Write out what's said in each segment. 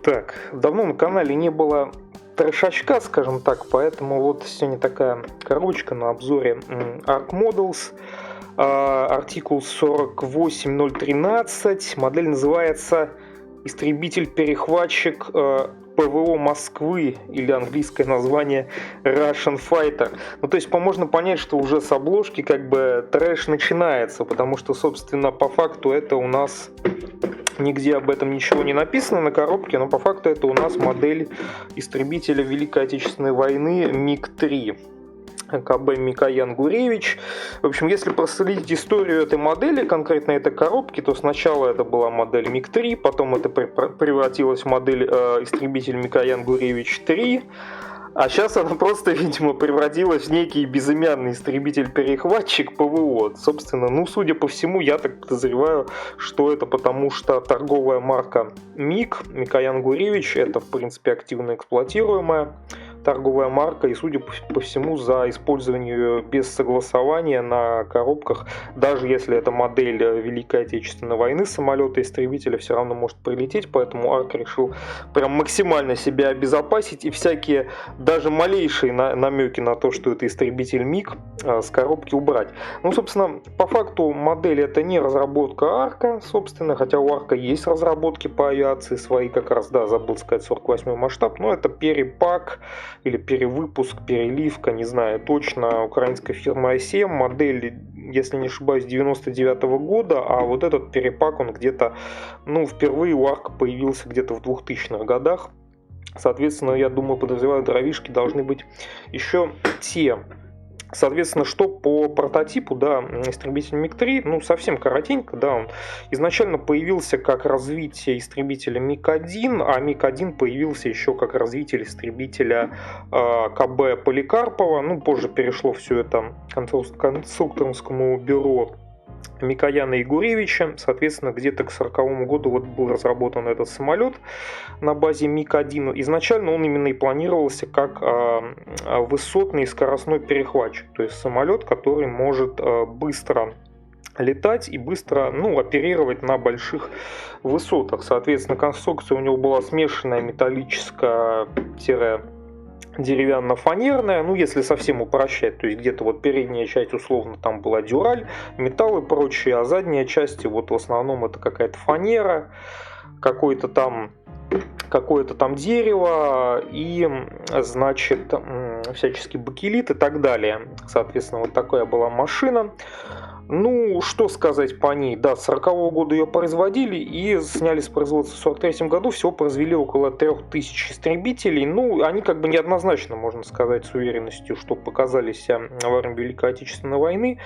Так, давно на канале не было трешачка, скажем так, поэтому вот сегодня такая коробочка на обзоре Arc Models, артикул 48013, модель называется «Истребитель-перехватчик ПВО Москвы» или английское название Russian Fighter. Ну, то есть можно понять, что уже с обложки как бы трэш начинается, потому что, собственно, по факту это у нас нигде об этом ничего не написано на коробке, но по факту это у нас модель истребителя Великой Отечественной войны МиГ-3. КБ Микоян Гуревич. В общем, если проследить историю этой модели, конкретно этой коробки, то сначала это была модель МиГ-3, потом это превратилась в модель истребитель Микоян Гуревич 3, а сейчас она просто, видимо, превратилась в некий безымянный истребитель-перехватчик ПВО. Собственно, судя по всему, я так подозреваю, что это потому, что торговая марка МиГ, Микоян Гуревич, это, в принципе, активно эксплуатируемая торговая марка, и, судя по всему, за использование ее без согласования на коробках, даже если это модель Великой Отечественной войны, самолета истребителя все равно может прилететь, поэтому Арк решил прям максимально себя обезопасить и всякие, даже малейшие намеки на то, что это истребитель МиГ, с коробки убрать. Собственно, по факту модель это не разработка Арка, собственно, хотя у Арка есть разработки по авиации свои, как раз, да, забыл сказать, 48-й масштаб, но это перепак или перевыпуск, переливка, не знаю точно, украинской фирмы А7, модель, если не ошибаюсь, 99-го года, а вот этот перепак, он где-то, впервые у Арка появился где-то в 2000-х годах, соответственно, я думаю, подозреваю, дровишки должны быть еще те. Соответственно, что по прототипу, да, истребитель МиГ-3, совсем коротенько, да, он изначально появился как развитие истребителя МиГ-1, а МиГ-1 появился еще как развитие истребителя КБ Поликарпова, позже перешло все это конструкторскому бюро Микояна и Гуревича. Соответственно, где-то к 1940 году вот был разработан этот самолет на базе МиГ-1. Изначально он именно и планировался как высотный и скоростной перехватчик, то есть самолет, который может быстро летать и быстро оперировать на больших высотах. Соответственно, конструкция у него была смешанная, металлическая деревянно-фанерная, если совсем упрощать, то есть где-то вот передняя часть условно там была дюраль, металл и прочее, а задняя часть вот в основном это какая-то фанера, какое-то там дерево и, значит, всяческий бакелит и так далее. Соответственно, вот такая была машина. Что сказать по ней? Да, с 1940 года ее производили и сняли с производства в 1943 году. Всего произвели около 3000 истребителей. Они как бы неоднозначно, можно сказать, с уверенностью, что показали себя во время Великой Отечественной войны.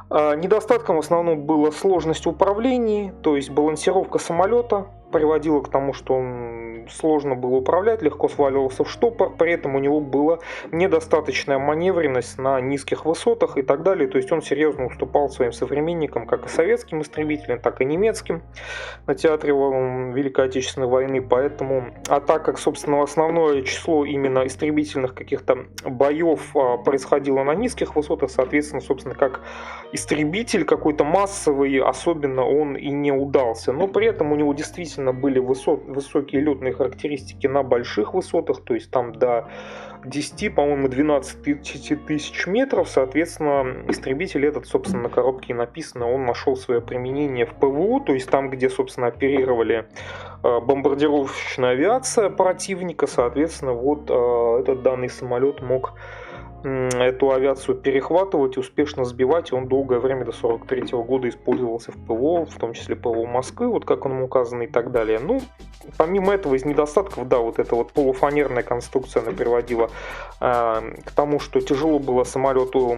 Недостатком в основном была сложность в управлении, то есть балансировка самолета приводила к тому, что он сложно было управлять, легко сваливался в штопор, при этом у него была недостаточная маневренность на низких высотах и так далее, то есть он серьезно уступал своим современникам, как и советским истребителям, так и немецким на театре Великой Отечественной войны, поэтому, так как, собственно, основное число именно истребительных каких-то боев происходило на низких высотах, соответственно, собственно, как истребитель какой-то массовый, особенно он и не удался, но при этом у него действительно были высокие летные характеристики на больших высотах, то есть там до 10, по-моему, 12 тысяч метров, соответственно, истребитель этот, собственно, на коробке и написано, он нашел свое применение в ПВО, то есть там, где, собственно, оперировали бомбардировочная авиация противника, соответственно, вот этот данный самолет мог эту авиацию перехватывать, успешно сбивать, и он долгое время до 1943 года использовался в ПВО, в том числе ПВО Москвы, вот как он указан и так далее. Помимо этого, из недостатков, да, вот эта вот полуфанерная конструкция, она приводила к тому, что тяжело было самолету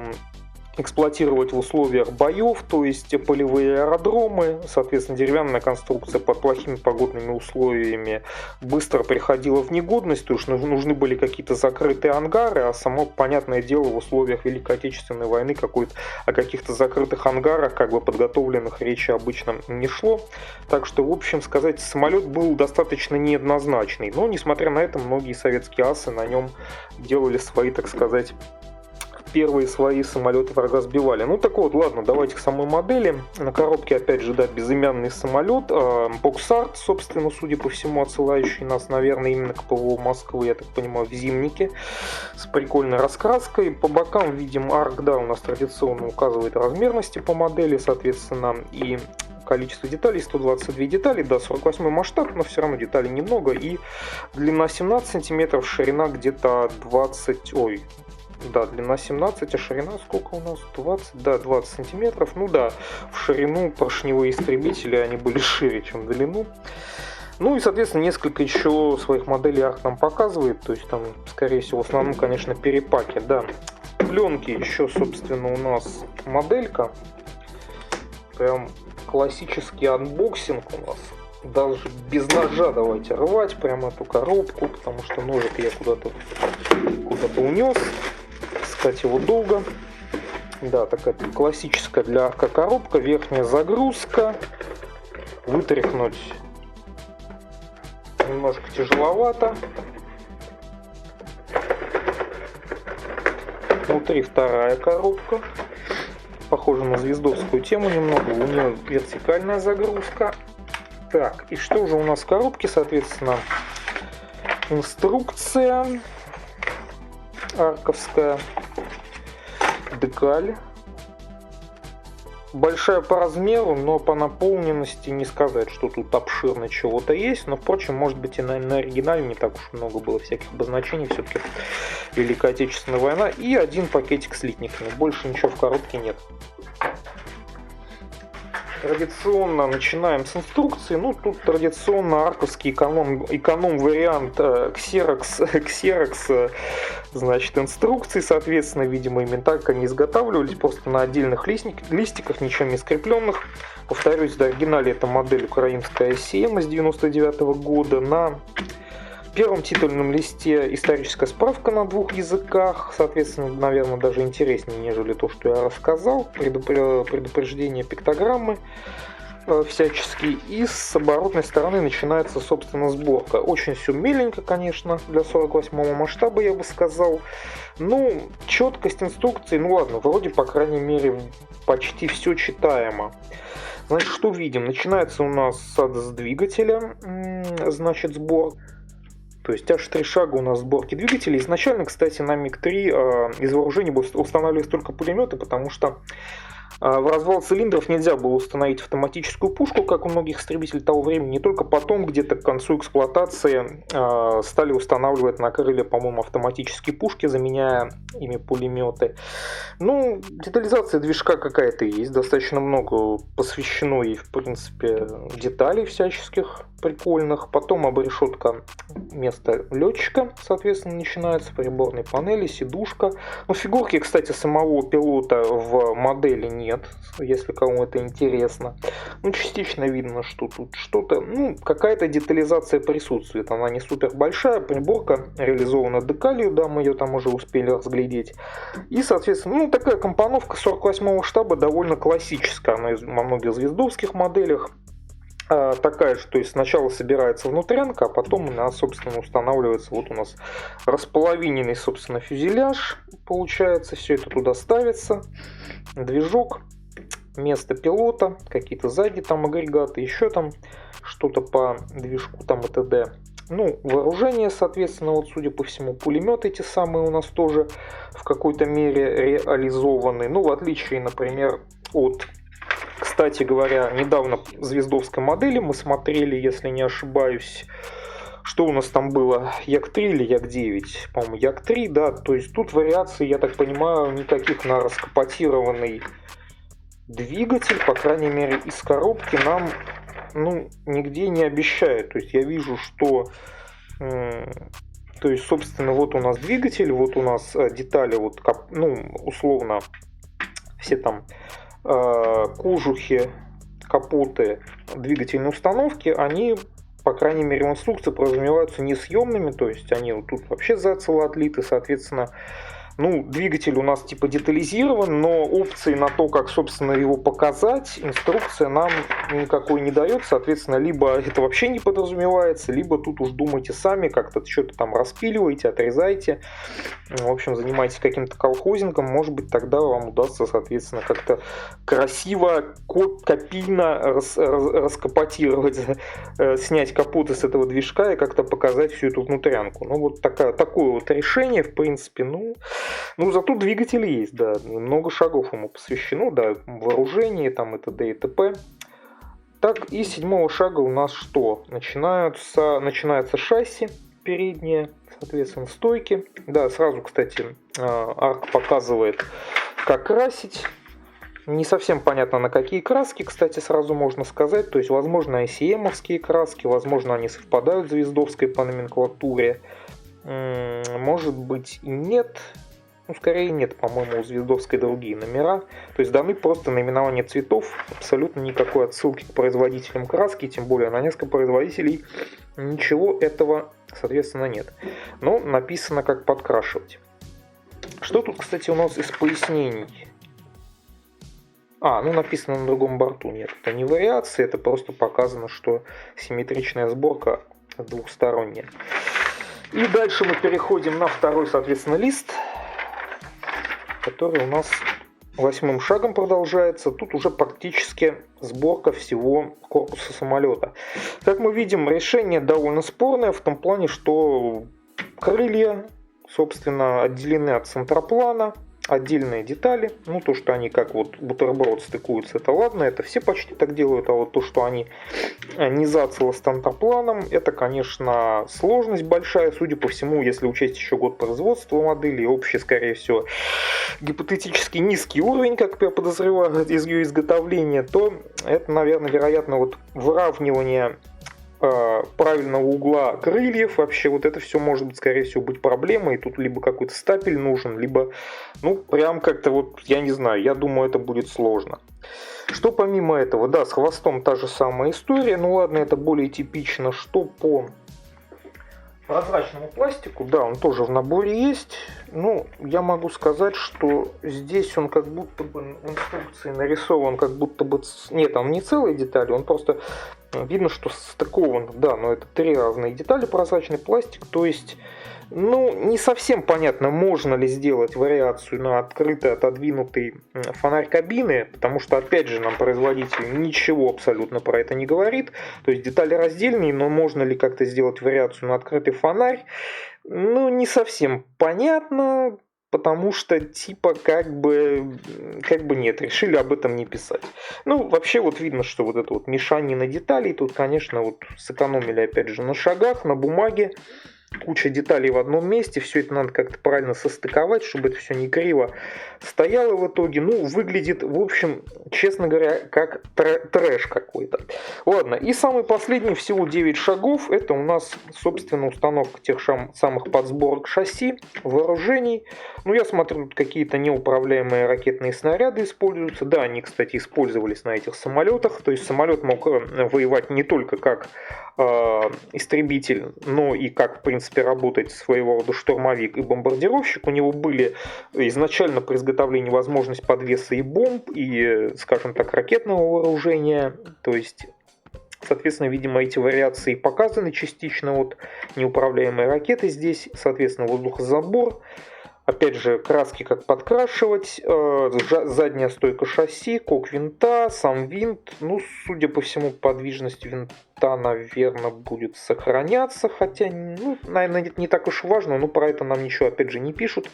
эксплуатировать в условиях боев, то есть полевые аэродромы, соответственно, деревянная конструкция под плохими погодными условиями быстро приходила в негодность, то есть нужны были какие-то закрытые ангары, а само, понятное дело, в условиях Великой Отечественной войны о каких-то закрытых ангарах, как бы подготовленных, речи обычно не шло, так что, в общем сказать, самолет был достаточно неоднозначный, но, несмотря на это, многие советские асы на нем делали свои, так сказать, первые свои самолеты врага сбивали. Ну так вот, ладно, давайте к самой модели. На коробке, опять же, да, безымянный самолет. Боксарт, собственно, судя по всему, отсылающий нас, наверное, именно к ПВО Москвы, я так понимаю, в зимнике. С прикольной раскраской. По бокам видим арк, да, у нас традиционно указывает размерности по модели, соответственно, и количество деталей, 122 детали, да, 48 масштаб, но все равно деталей немного, и длина 17 сантиметров, ширина где-то 20, ой, да, длина 17, а ширина сколько у нас? 20, да, 20 сантиметров, ну да, в ширину поршневые истребители, они были шире, чем в длину. Ну и, соответственно, несколько еще своих моделей арк нам показывает, то есть там, скорее всего, в основном, конечно, перепаки, да. Пленки еще, собственно, у нас моделька, прям классический анбоксинг у нас. Даже без ножа давайте рвать прям эту коробку, потому что ножик я куда-то унес. Искать его долго. Да, такая классическая для арка коробка. Верхняя загрузка. Вытряхнуть немножко тяжеловато. Внутри вторая коробка. Похоже на звездовскую тему немного. У нее вертикальная загрузка. Так, и что же у нас в коробке, соответственно? Инструкция арковская. Декаль. Большая по размеру, но по наполненности не сказать, что тут обширно чего-то есть. Но, впрочем, может быть и на оригинале не так уж много было всяких обозначений. Все-таки Великая Отечественная война. И один пакетик с литниками. Больше ничего в коробке нет. Традиционно начинаем с инструкции. Ну, тут традиционно арковский эконом-вариант Xerox, значит, инструкции, соответственно, видимо, именно так они изготавливались, просто на отдельных листиках, ничем не скрепленных. Повторюсь, в оригинале это модель украинская ICM из 99 года. На первом титульном листе историческая справка на двух языках, соответственно, наверное, даже интереснее, нежели то, что я рассказал. Предупреждение, пиктограммы всяческие. И с оборотной стороны начинается, собственно, сборка. Очень все меленько, конечно, для 48-го масштаба, я бы сказал. Ну, четкость инструкции, ну ладно, вроде, по крайней мере, почти все читаемо. Значит, что видим? Начинается у нас с двигателя, значит, сбор. То есть аж 3 шага у нас сборки двигателей. Изначально, кстати, на МиГ-3 из вооружения устанавливались только пулеметы, потому что в развал цилиндров нельзя было установить автоматическую пушку, как у многих истребителей того времени. Не только потом, где-то к концу эксплуатации, стали устанавливать на крылья, по-моему, автоматические пушки, заменяя ими пулеметы. Ну, детализация движка какая-то есть. Достаточно много посвящено ей, в принципе, деталей всяческих прикольных. Потом обрешетка места летчика, соответственно, начинается, приборной панели, сидушка. Ну, фигурки, кстати, самого пилота в модели нет, если кому это интересно. Ну, частично видно, что тут что-то, ну, какая-то детализация присутствует. Она не супер большая, приборка реализована декалью, да, мы ее там уже успели разглядеть. И, соответственно, ну, такая компоновка 48-го штаба довольно классическая. Она во многих звездовских моделях такая же, то есть сначала собирается внутрянка, а потом она, собственно, устанавливается. Вот у нас располовиненный, собственно, фюзеляж получается, все это туда ставится, движок, место пилота, какие-то сзади там агрегаты, еще там что-то по движку там и т.д. Ну, вооружение, соответственно, вот, судя по всему, пулеметы эти самые у нас тоже в какой-то мере реализованы. Ну, в отличие, например, от, кстати говоря, недавно звездовской модели мы смотрели, если не ошибаюсь, что у нас там было, Як-3 или Як-9, по-моему, Як-3, да, то есть тут вариаций, я так понимаю, никаких на раскапотированный двигатель, по крайней мере, из коробки нам, ну, нигде не обещают. То есть я вижу, что, то есть, собственно, вот у нас двигатель, вот у нас детали, вот, ну, условно, все там кожухи, капоты двигательной установки, они, по крайней мере, в инструкции подразумеваются несъемными, то есть они вот тут вообще зацело отлиты, соответственно, Ну, двигатель у нас типа детализирован, но опции на то, как, собственно, его показать, инструкция нам никакой не дает. Соответственно, либо это вообще не подразумевается, либо тут уж думайте сами, как-то что-то там распиливаете, отрезаете. В общем, занимайтесь каким-то колхозингом. Может быть, тогда вам удастся, соответственно, как-то красиво, копийно раскапотировать, снять капоты с этого движка и как-то показать всю эту внутрянку. Ну, вот такое вот решение, в принципе, ну, зато двигатель есть, да, много шагов ему посвящено, да, вооружение, там, и т.д. и т.п. Так, и с 7 шага у нас что? Начинается шасси переднее, соответственно, стойки. Да, сразу, кстати, Арк показывает, как красить. Не совсем понятно, на какие краски, кстати, сразу можно сказать. То есть, возможно, ICM-овские краски, возможно, они совпадают с звездовской по номенклатуре. Может быть и нет. Ну, скорее нет, по-моему, у звездовской другие номера. То есть даны просто наименования цветов, абсолютно никакой отсылки к производителям краски, тем более на несколько производителей ничего этого, соответственно, нет. Но написано, как подкрашивать. Что тут, кстати, у нас из пояснений? Ну написано на другом борту. Нет, это не вариация, это просто показано, что симметричная сборка двухсторонняя. И дальше мы переходим на второй, соответственно, лист, который у нас 8 шагом продолжается. Тут уже практически сборка всего корпуса самолета. Как мы видим, решение довольно спорное в том плане, что крылья, собственно, отделены от центроплана. Отдельные детали, ну то, что они как вот бутерброд стыкуются, это ладно, это все почти так делают, а вот то, что они не зацело с центропланом, это, конечно, сложность большая, судя по всему, если учесть еще год производства модели, общий, скорее всего, гипотетически низкий уровень, как я подозреваю, из ее изготовления, то это, наверное, вероятно, вот выравнивание правильного угла крыльев, вообще вот это все может быть, скорее всего, быть проблемой, и тут либо какой-то стапель нужен, либо, ну, прям как-то вот, я не знаю, я думаю, это будет сложно. Что помимо этого, да, с хвостом та же самая история, ну ладно, это более типично, что по прозрачному пластику, да, он тоже в наборе есть, ну, я могу сказать, что здесь он как будто бы в инструкции нарисован, как будто бы, нет, там не целые детали, он просто видно, что стыкован, да, но это 3 разные детали, прозрачный пластик, то есть, ну, не совсем понятно, можно ли сделать вариацию на открытый, отодвинутый фонарь кабины, потому что, опять же, нам производитель ничего абсолютно про это не говорит, то есть детали раздельные, но можно ли как-то сделать вариацию на открытый фонарь, ну, не совсем понятно, потому что типа как бы нет, решили об этом не писать. Ну, вообще вот видно, что вот это вот мешанина деталей, тут, конечно, вот сэкономили опять же на шагах, на бумаге, куча деталей в одном месте, все это надо как-то правильно состыковать, чтобы это все не криво стояло в итоге. Ну, выглядит, в общем, честно говоря, как трэш какой-то. Ладно, и самый последний, всего 9 шагов, это у нас, собственно, установка тех самых подсборок шасси, вооружений. Ну, я смотрю, тут какие-то неуправляемые ракетные снаряды используются. Да, они, кстати, использовались на этих самолетах. То есть самолет мог воевать не только как истребитель, но и как, в принципе, работать своего рода штурмовик и бомбардировщик. У него были изначально при изготовлении возможность подвеса и бомб, и, скажем так, ракетного вооружения. То есть, соответственно, видимо, эти вариации показаны частично. Вот неуправляемые ракеты здесь, соответственно, воздухозабор. Опять же, краски как подкрашивать, задняя стойка шасси, кок винта, сам винт. Ну, судя по всему, подвижность винта, наверное, будет сохраняться. Хотя, ну, наверное, это не так уж важно, но про это нам ничего, опять же, не пишут.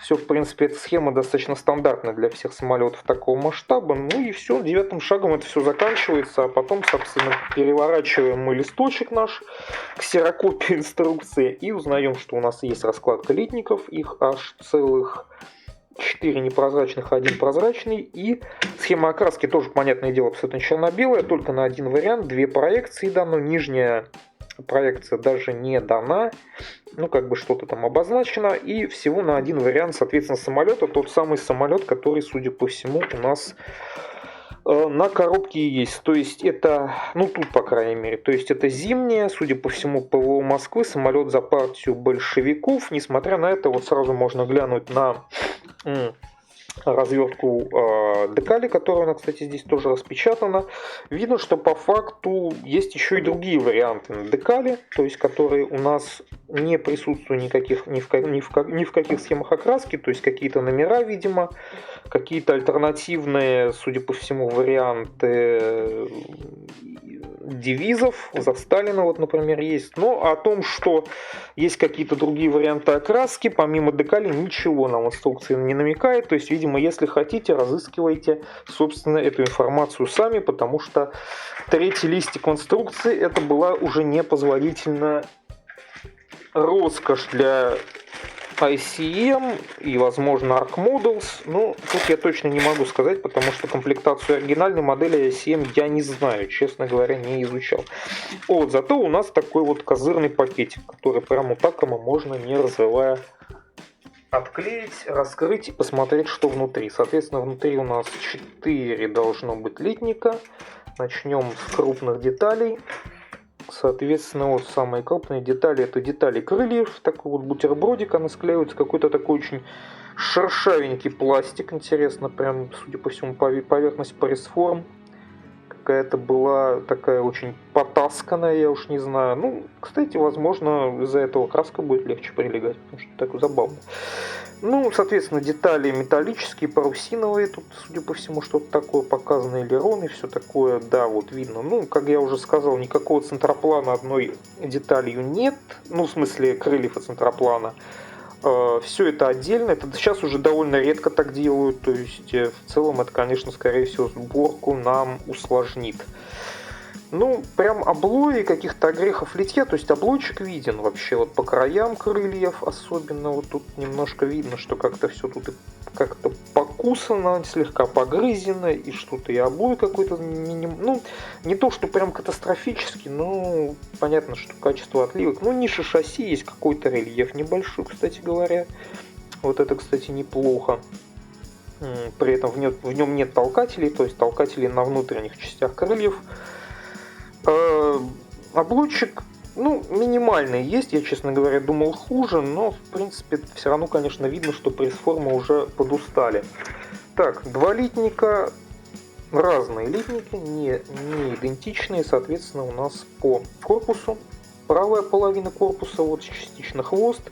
Все, в принципе, эта схема достаточно стандартная для всех самолетов такого масштаба. Ну и все, 9 шагом это все заканчивается. А потом, собственно, переворачиваем мы листочек наш, ксерокопию инструкции, и узнаем, что у нас есть раскладка литников. Их аж целых 4 непрозрачных, 1 прозрачный. И схема окраски тоже, понятное дело, абсолютно черно-белая, только на один вариант. 2 проекции дано, нижняя проекция даже не дана, ну как бы что-то там обозначено, и всего на один вариант, соответственно, самолета, тот самый самолет, который, судя по всему, у нас На коробке есть, то есть это, ну тут по крайней мере, то есть это зимняя, судя по всему, ПВО Москвы, самолет за партию большевиков. Несмотря на это, вот сразу можно глянуть на развертку декали, которая, кстати, здесь тоже распечатана. Видно, что по факту есть еще и другие варианты на декали, то есть которые у нас не присутствуют ни в каких схемах окраски, то есть какие-то номера, видимо, какие-то альтернативные, судя по всему, варианты девизов за Сталина, вот, например, есть. Но о том, что есть какие-то другие варианты окраски, помимо декали, ничего нам инструкция не намекает. То есть, видимо, если хотите, разыскивайте, собственно, эту информацию сами, потому что третий листик в инструкции это была уже непозволительная роскошь для ICM и, возможно, Arc Models. Ну, тут я точно не могу сказать, потому что комплектацию оригинальной модели ICM я не знаю, честно говоря, не изучал. Вот, зато у нас такой вот козырный пакетик, который прямо так можно, не разрывая, отклеить, раскрыть и посмотреть, что внутри. Соответственно, внутри у нас 4 должно быть литника. Начнем с крупных деталей. Соответственно, вот самые крупные детали — это детали крыльев. Такой вот бутербродик, она склеивается, какой-то такой очень шершавенький пластик. Интересно, прям, судя по всему, поверхность пресс-форм какая-то была такая очень потасканная, я уж не знаю. Ну, кстати, возможно, из-за этого краска будет легче прилегать, потому что так забавно. Ну, соответственно, детали металлические, парусиновые. Тут, судя по всему, что-то такое показано, элероны, все такое. Да, вот видно. Ну, как я уже сказал, никакого центроплана одной деталью нет. Ну, в смысле, крыльев и центроплана. Все это отдельно. Это сейчас уже довольно редко так делают. То есть, в целом, это, конечно, скорее всего, сборку нам усложнит. Ну, прям облои, каких-то огрехов литья, то есть облойчик виден вообще, вот по краям крыльев особенно, вот тут немножко видно, что как-то все тут как-то покусано, слегка погрызено, и что-то и обои какой-то, ну, не то, что прям катастрофически, но понятно, что качество отливок, ну, ниже шасси есть какой-то рельеф небольшой, кстати говоря, вот это, кстати, неплохо. При этом в нем нет толкателей, то есть толкатели на внутренних частях крыльев. Облучик, ну, минимальный есть, я, честно говоря, думал хуже, но, в принципе, все равно, конечно, видно, что пресс-формы уже подустали. Так, два литника, разные литники, не идентичные, соответственно, у нас по корпусу. Правая половина корпуса, вот частично хвост,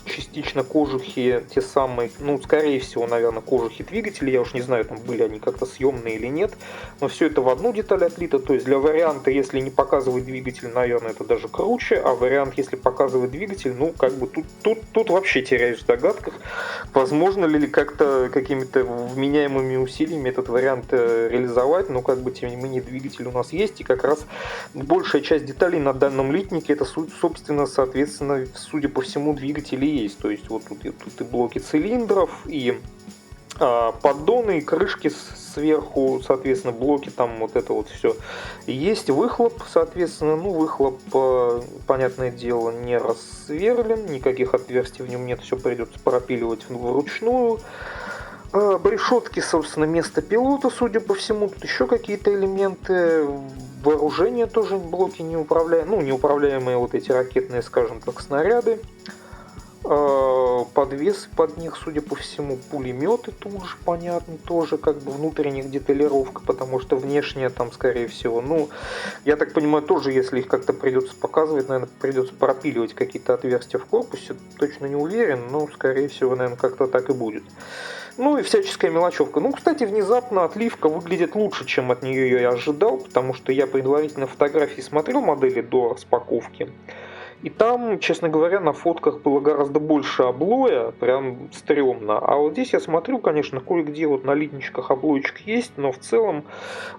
частично кожухи, те самые, ну, скорее всего, наверное, кожухи двигателя, я уж не знаю, там были они как-то съемные или нет, но все это в одну деталь отлито, то есть для варианта, если не показывает двигатель, наверное, это даже круче, а вариант, если показывает двигатель, ну, как бы тут вообще теряешь в догадках, возможно ли как-то какими-то вменяемыми усилиями этот вариант реализовать, но, как бы, тем не менее, двигатель у нас есть, и как раз большая часть деталей на данном литнике, это, собственно, соответственно, судя по всему, двигатели есть. То есть вот тут и блоки цилиндров, и поддоны, и крышки сверху, соответственно, блоки, там вот это вот все. Есть выхлоп, соответственно, ну, выхлоп, понятное дело, не рассверлен, никаких отверстий в нем нет, все придется пропиливать вручную. Решетки, собственно, место пилота, судя по всему, тут еще какие-то элементы. Вооружение тоже блоки неуправляемые вот эти ракетные, скажем так, снаряды. Подвесы под них, судя по всему, пулеметы тут же, понятно, тоже как бы внутренних деталировка, потому что внешняя там, скорее всего, ну, я так понимаю, тоже, если их как-то придется показывать, наверное, придется пропиливать какие-то отверстия в корпусе, точно не уверен, но, скорее всего, наверное, как-то так и будет. Ну и всяческая мелочевка. Ну, кстати, внезапно отливка выглядит лучше, чем от нее я ожидал, потому что я предварительно фотографии смотрел модели до распаковки. И там, честно говоря, на фотках было гораздо больше облоя, прям стрёмно. А вот здесь я смотрю, конечно, кое-где вот на литничках облоечек есть, но в целом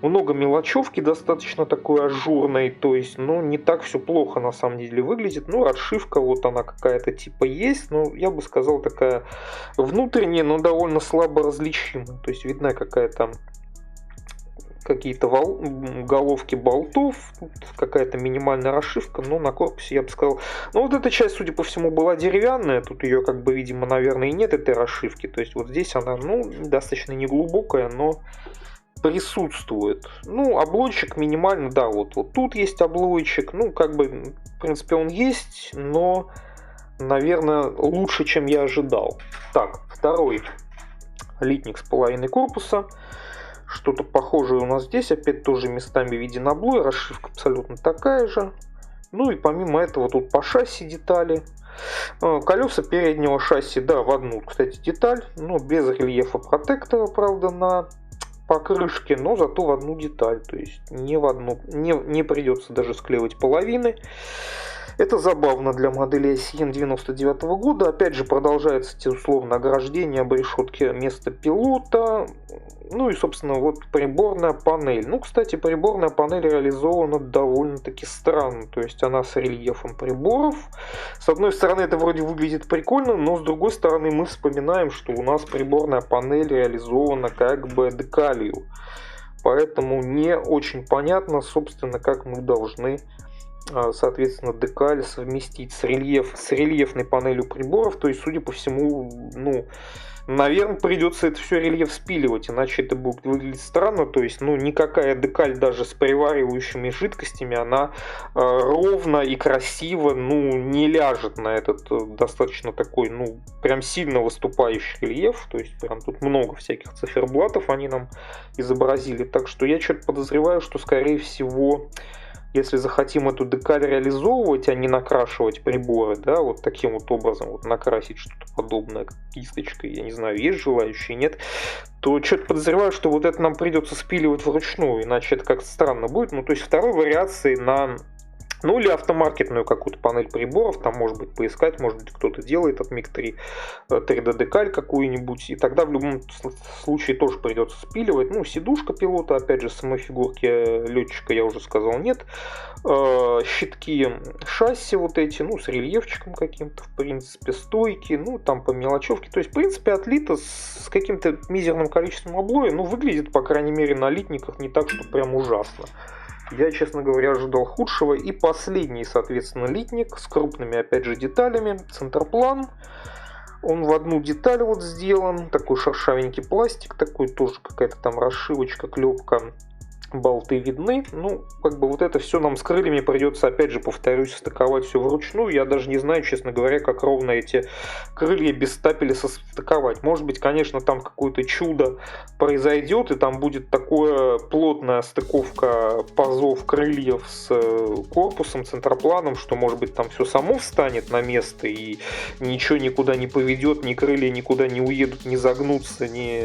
много мелочевки, достаточно такой ажурной, то есть, ну, не так все плохо на самом деле выглядит. Ну, расшивка вот она какая-то типа есть, но я бы сказал такая внутренняя, но довольно слабо различимая. То есть видна какая-то какие-то головки болтов, какая-то минимальная расшивка, но на корпусе я бы сказал, ну вот эта часть, судя по всему, была деревянная, тут ее как бы, видимо, наверное, и нет этой расшивки, то есть вот здесь она, ну, достаточно неглубокая, но присутствует. Ну, облойчик минимально, да, вот тут есть облойчик. Ну, как бы, в принципе, он есть, но, наверное, лучше, чем я ожидал. Так, второй литник с половиной корпуса. Что-то похожее у нас здесь. Опять тоже местами виден облой. Расшивка абсолютно такая же. Ну и помимо этого тут по шасси детали. Колеса переднего шасси, да, в одну, кстати, деталь. Но без рельефа протектора, правда, на покрышке, но зато в одну деталь. То есть не придется даже склеивать половины. Это забавно для модели ICN 99 года. Опять же продолжается те условно ограждение об решетке места пилота. Ну и, собственно, вот приборная панель. Ну, кстати, приборная панель реализована довольно-таки странно. То есть она с рельефом приборов. С одной стороны, это вроде выглядит прикольно, но с другой стороны, мы вспоминаем, что у нас приборная панель реализована как бы декалью. Поэтому не очень понятно, собственно, как мы должны, соответственно, декаль совместить с рельефной панелью приборов. То есть, судя по всему, ну, наверное, придется это все рельеф спиливать, иначе это будет выглядеть странно. То есть, ну, никакая декаль даже с приваривающими жидкостями, она ровно и красиво, ну, не ляжет на этот достаточно такой, ну, прям сильно выступающий рельеф. То есть, прям тут много всяких циферблатов они нам изобразили. Так что я что-то подозреваю, что, скорее всего, если захотим эту декаль реализовывать, а не накрашивать приборы, да, вот таким вот образом, вот накрасить что-то подобное кисточкой, я не знаю, есть желающие, нет, то что-то подозреваю, что вот это нам придется спиливать вручную, иначе это как-то странно будет. Ну, то есть второй вариации на... Ну, или автомаркетную какую-то панель приборов, там, может быть, поискать, может быть, кто-то делает от МиГ-3 3D-декаль какую-нибудь, и тогда в любом случае тоже придется спиливать. Ну, сидушка пилота, опять же, самой фигурки летчика, я уже сказал, нет. Щитки шасси вот эти, ну, с рельефчиком каким-то, в принципе, стойки, ну, там по мелочевке. То есть, в принципе, отлито с каким-то мизерным количеством облоя, ну, выглядит, по крайней мере, на литниках не так, что прям ужасно. Я, честно говоря, ожидал худшего. И последний, соответственно, литник с крупными, опять же, деталями. Центрплан. Он в одну деталь вот сделан. Такой шершавенький пластик. Такой тоже какая-то там расшивочка, клепка. Болты видны. Ну, как бы вот это все нам с крыльями придется, опять же, повторюсь, стыковать все вручную. Я даже не знаю, честно говоря, как ровно эти крылья без стапеля состыковать. Может быть, конечно, там какое-то чудо произойдет, и там будет такая плотная стыковка пазов крыльев с корпусом, центропланом, что, может быть, там все само встанет на место, и ничего никуда не поведет, ни крылья никуда не уедут, не загнутся, ни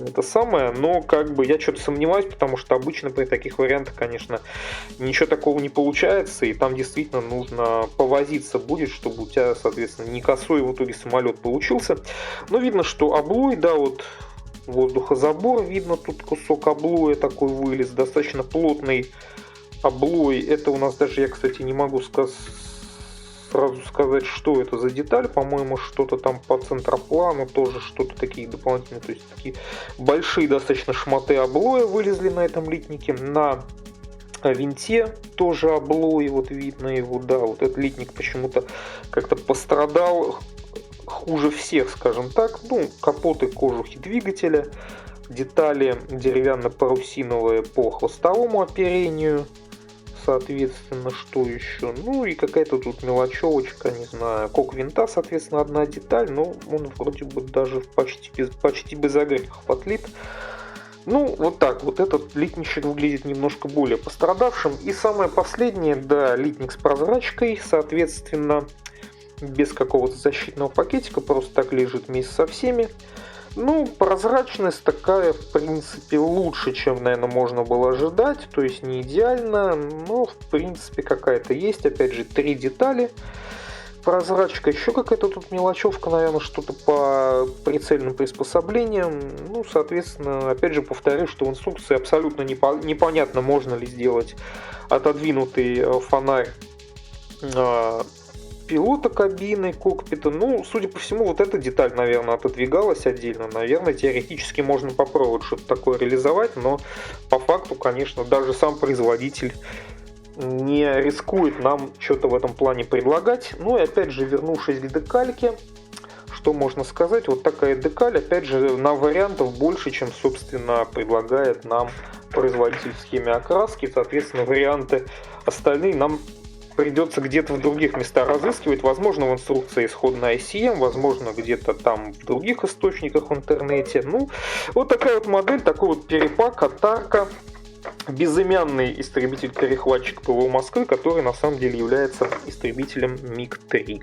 это самое. Но, как бы, я что-то сомневаюсь, потому что обычно при таких вариантах, конечно, ничего такого не получается, и там действительно нужно повозиться будет, чтобы у тебя, соответственно, не косой в итоге самолет получился. Но видно, что облой, да, вот воздухозабор, видно тут кусок облоя такой вылез, достаточно плотный облой. Это у нас даже, я, кстати, не могу сразу сказать, что это за деталь. По-моему, что-то там по центроплану, тоже что-то такие дополнительные, то есть такие большие достаточно шматы облоя вылезли на этом литнике. На винте тоже облой, вот видно его, да, вот этот литник почему-то как-то пострадал хуже всех, скажем так. Ну, капоты, кожухи двигателя, детали деревянно-парусиновые по хвостовому оперению. Соответственно, что еще? Ну и какая-то тут мелочевочка, не знаю. Кок винта, соответственно, одна деталь, но он вроде бы даже почти без огрехов отлит. Ну, вот так. Вот этот литничек выглядит немножко более пострадавшим. И самое последнее, да, литник с прозрачкой, соответственно, без какого-то защитного пакетика, просто так лежит вместе со всеми. Ну, прозрачность такая, в принципе, лучше, чем, наверное, можно было ожидать. То есть не идеально, но, в принципе, какая-то есть. Опять же, 3 детали. Прозрачка, еще какая-то тут мелочевка, наверное, что-то по прицельным приспособлениям. Ну, соответственно, опять же, повторю, что в инструкции абсолютно непонятно, можно ли сделать отодвинутый фонарь пилота кабины, кокпита. Ну, судя по всему, вот эта деталь, наверное, отодвигалась отдельно. Наверное, теоретически можно попробовать что-то такое реализовать, но по факту, конечно, даже сам производитель не рискует нам что-то в этом плане предлагать. Ну и опять же, вернувшись к декальке, что можно сказать? Вот такая декаль, опять же, на вариантов больше, чем, собственно, предлагает нам производитель в схеме окраски. Соответственно, варианты остальные нам придется где-то в других местах разыскивать. Возможно, в инструкции исходной ICM, возможно, где-то там в других источниках в интернете. Ну, вот такая вот модель, такой вот перепак, атарка. Безымянный истребитель-перехватчик ПВО Москвы, который на самом деле является истребителем МиГ-3.